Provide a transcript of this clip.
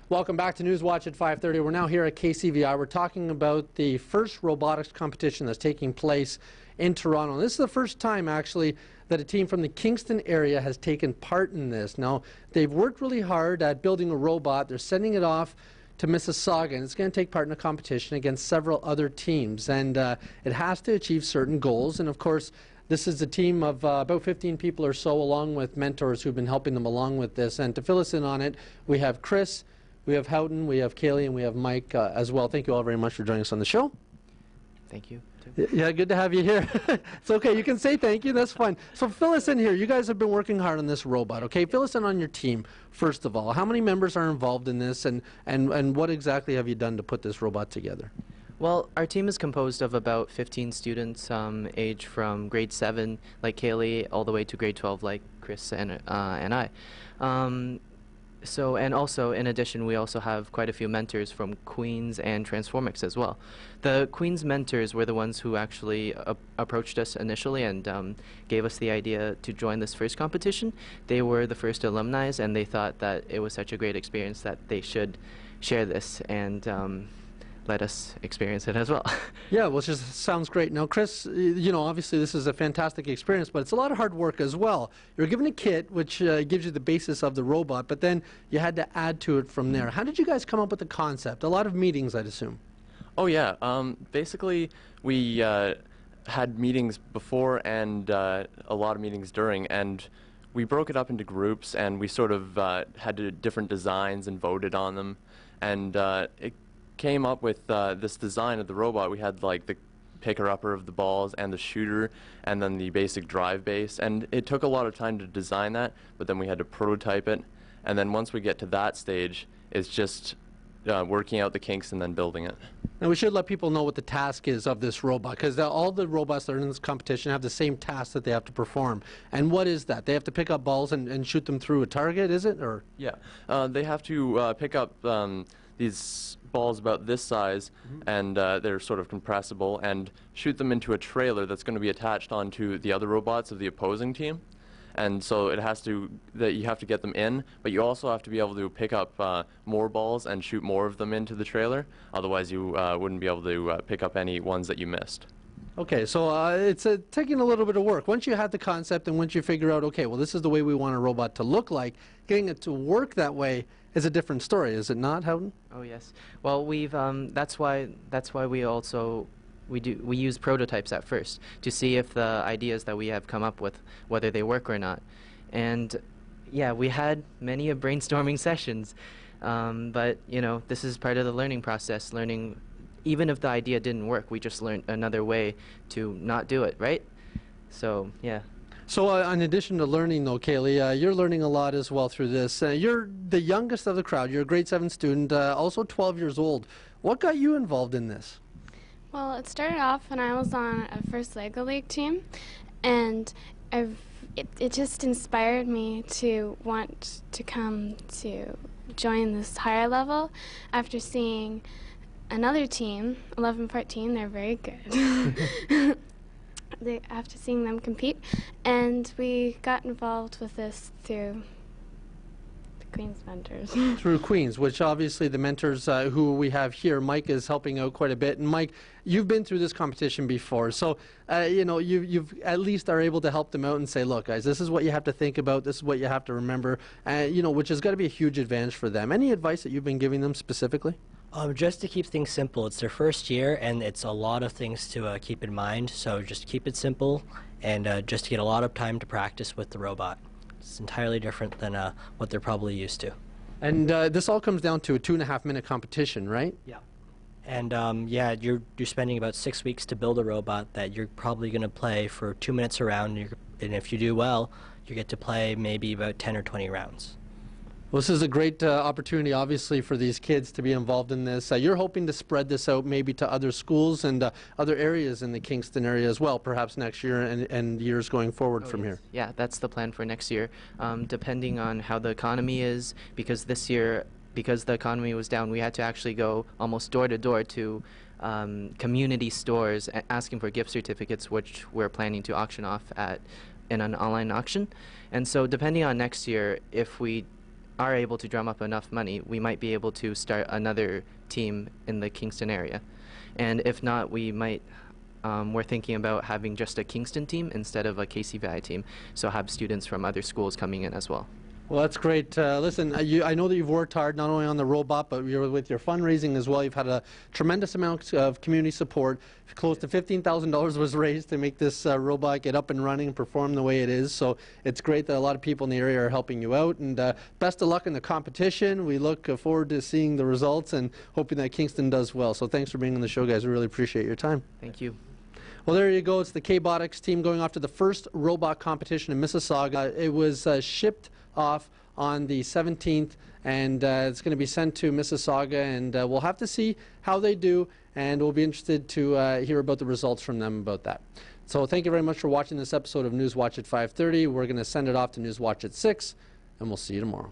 Welcome back to NewsWatch at 5:30. We're now here at KCVI. We're talking about the first robotics competition that's taking place in Toronto. And this is the first time, actually, that a team from the Kingston area has taken part in this. Now, they've worked really hard at building a robot. They're sending it off to Mississauga, and it's going to take part in a competition against several other teams. And it has to achieve certain goals. And, of course, this is a team of about 15 people or so, along with mentors who've been helping them along with this. And to fill us in on it, we have Chris, we have Houghton, we have Kaylee, and we have Mike as well. Thank you all very much for joining us on the show. Thank you. Yeah, good to have you here. It's okay, you can say thank you, that's fine. So fill us in here. You guys have been working hard on this robot, okay? Fill us in on your team, first of all. How many members are involved in this, and what exactly have you done to put this robot together? Well, our team is composed of about 15 students, age from grade 7, like Kaylee, all the way to grade 12, like Chris and I. And also, in addition, we also have quite a few mentors from Queen's and Transformix as well. The Queen's mentors were the ones who actually approached us initially and gave us the idea to join this first competition. They were the first alumni, and they thought that it was such a great experience that they should share this and let us experience it as well. Yeah, well, it just sounds great. Now, Chris, you know, obviously this is a fantastic experience, but it's a lot of hard work as well. You're given a kit, which gives you the basis of the robot, but then you had to add to it from there. How did you guys come up with the concept? A lot of meetings, I'd assume. Oh, yeah. Basically, we had meetings before and a lot of meetings during, and we broke it up into groups, and we sort of had different designs and voted on them, and it came up with this design of the robot. We had like the picker-upper of the balls and the shooter and then the basic drive base, and it took a lot of time to design that, but then we had to prototype it, and then once we get to that stage, it's just working out the kinks and then building it. Now, we should let people know what the task is of this robot, because all the robots that are in this competition have the same task that they have to perform. And what is that? They have to pick up balls and shoot them through a target, is it? Or yeah, they have to pick up these balls about this size, and they're sort of compressible, and shoot them into a trailer that's going to be attached onto the other robots of the opposing team. And so you have to get them in, but you also have to be able to pick up more balls and shoot more of them into the trailer. Otherwise, you wouldn't be able to pick up any ones that you missed. Okay, so it's taking a little bit of work. Once you have the concept and once you figure out, okay, well, this is the way we want a robot to look like, getting it to work that way is a different story, is it not, Houghton? Oh yes. Well, we've that's why we also we use prototypes at first to see if the ideas that we have come up with, whether they work or not. And yeah, we had many brainstorming sessions, but you know, this is part of the learning process. Learning, even if the idea didn't work, we just learned another way to not do it, right? So yeah. So in addition to learning, though, Kaylee, you're learning a lot as well through this. You're the youngest of the crowd. You're a grade 7 student, also 12 years old. What got you involved in this? Well, it started off when I was on a first Lego League team, and it just inspired me to want to come to join this higher level after seeing another team, 11-14, they're very good. After seeing them compete, and we got involved with this through the Queen's mentors. Through Queen's, which obviously the mentors who we have here, Mike is helping out quite a bit. And Mike, you've been through this competition before, so you know, you've at least are able to help them out and say, look, guys, this is what you have to think about, this is what you have to remember, you know, which has got to be a huge advantage for them. Any advice that you've been giving them specifically? Just to keep things simple. It's their first year, and it's a lot of things to keep in mind, so just keep it simple, and just to get a lot of time to practice with the robot. It's entirely different than what they're probably used to. And this all comes down to a 2.5-minute competition, right? Yeah. And yeah, you're spending about 6 weeks to build a robot that you're probably going to play for 2 minutes a round, and if you do well, you get to play maybe about 10 or 20 rounds. Well, this is a great opportunity, obviously, for these kids to be involved in this. You're hoping to spread this out maybe to other schools and other areas in the Kingston area as well, perhaps next year and years going forward from here. Yeah, that's the plan for next year, depending on how the economy is, because this year, because the economy was down, we had to actually go almost door to door to community stores asking for gift certificates, which we're planning to auction off in an online auction. And so depending on next year, if we are able to drum up enough money, we might be able to start another team in the Kingston area. And if not, we might, we're thinking about having just a Kingston team instead of a KCVI team, so have students from other schools coming in as well. Well, that's great. Listen, I know that you've worked hard not only on the robot, but with your fundraising as well. You've had a tremendous amount of community support. Close to $15,000 was raised to make this robot get up and running and perform the way it is. So it's great that a lot of people in the area are helping you out. And best of luck in the competition. We look forward to seeing the results and hoping that Kingston does well. So thanks for being on the show, guys. We really appreciate your time. Thank you. Well, there you go. It's the K-Botics team going off to the first robot competition in Mississauga. It was shipped off on the 17th, and it's going to be sent to Mississauga, and we'll have to see how they do, and we'll be interested to hear about the results from them about that. So thank you very much for watching this episode of NewsWatch at 5:30. We're going to send it off to NewsWatch at 6, and we'll see you tomorrow.